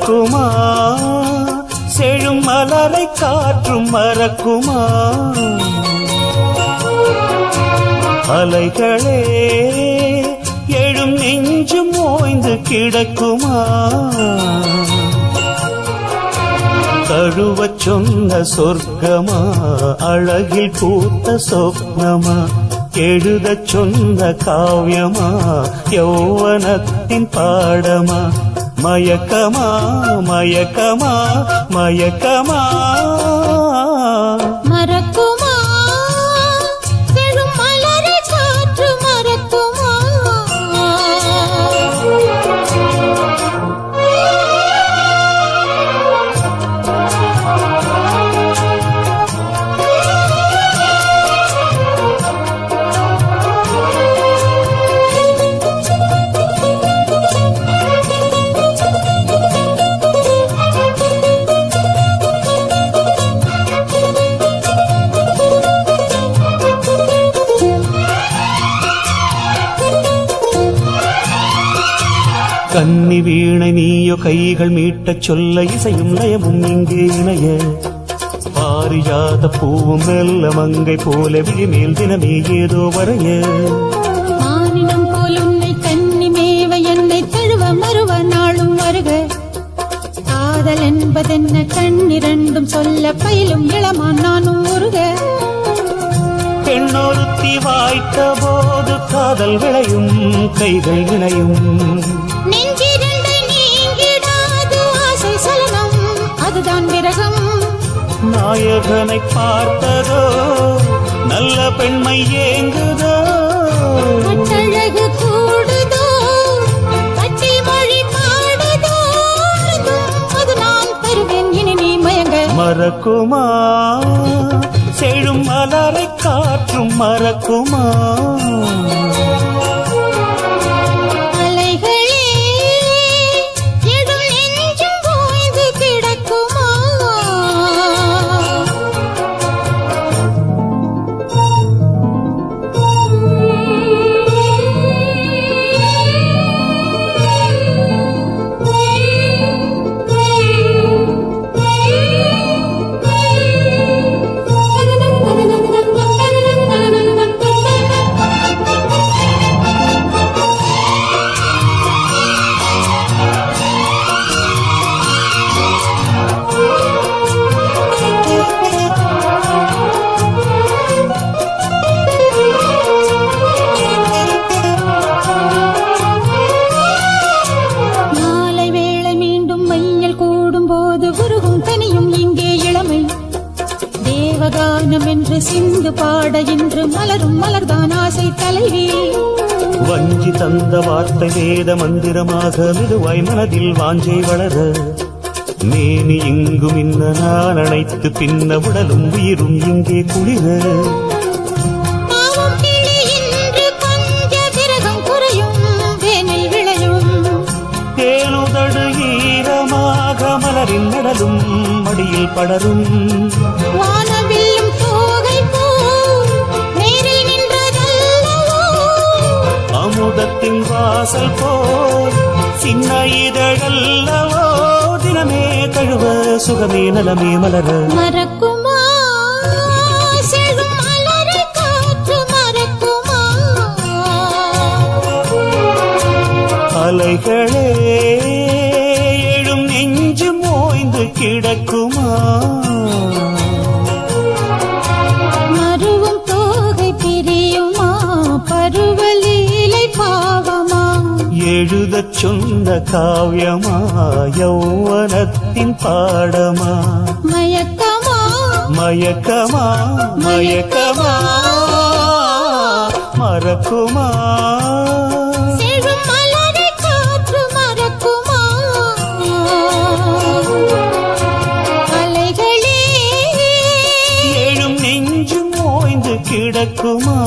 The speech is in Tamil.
மறக்குமா செழும் மலரை காற்றும் மறக்குமா அலைகளே எழும் நெஞ்சும் ஓய்ந்து கிடக்குமா தழுவச் சொன்ன சொர்க்கமா அழகில் பூத்த சொப்னமா எழுதச் சொன்ன காவியமா யௌவனத்தின் பாடமா மயக்கமா மயக்கமா மயக்கமா மறக்குமா செழும் மலரை காற்று மறக்குமா கன்னி வீணை நீயோ கைகள் மீட்டச் சொல்ல இசையும் லயமும் இங்கே இணைய பாரிஜாத பூவும் மெல்ல மங்கை போல விழிமேல் தினமே ஏதோ வரைய மானினம் போல் உன்னை கன்னி மேவ என்னை தழுவ மறுவ நாளும் வருக காதல் என்பதென்ன கண்ணிரண்டும் சொல்ல பயிலும் இளமான் நானும் உருக பெண்ணொருத்தி வாய்த்த போது காதல் விளையும் கைகள் இணையும் நெஞ்சிரண்டை நீங்கிடாது ஆசை சலனம் அதுதான் விரகம் நாயகனை பார்த்ததோ நல்ல பெண்மை ஏங்குதோ கட்டழகு கூடுதோ கட்டி மொழி பாடுதோ அது நான் தருவேன் இனி நீ மயங்க மறக்குமா செழும் மலரை காற்றும் மறக்குமா அலைகளே எழும் நெஞ்சும் ஓய்ந்து கிடக்குமா தேவகானம் என்று சிந்து பாட இன்று மலரும் மலர்தான் ஆசை தலைவி வஞ்சி தந்த வார்த்தை வேத மந்திரமாக மெதுவாய் மனதில் வாஞ்சை வளர மேனி இங்கும் இன்ன நான் அணைத்து பின்ன உடலும் உயிரும் இங்கே குளிர தேனுதடு ஈரமாக மலரின் நடலும் மடியில் படரும் வானவில்லும் தோகை போல் நேரில் நின்றதல்லவோ அமுதத்தின் வாசல் போல் சின்ன இதழல்லவோ தினமே தழுவ சுகமே நலமே மலர மறக்குமா செழும் மலரை காற்று மறக்குமா அலைகளே எழும் நெஞ்சும் ஓய்ந்து கிடக்குமா மருவும் தோகை பிரியுமா பருவலீலை பாவமா எழுதச் சொன்ன காவியமா யௌவனத்தின் பாடமா மயக்கமா மயக்கமா மயக்கமா மறக்குமா செழும் மலரை காற்று மறக்குமா அலைகளே எழும் நெஞ்சும் ஓய்ந்து கிடக்குமா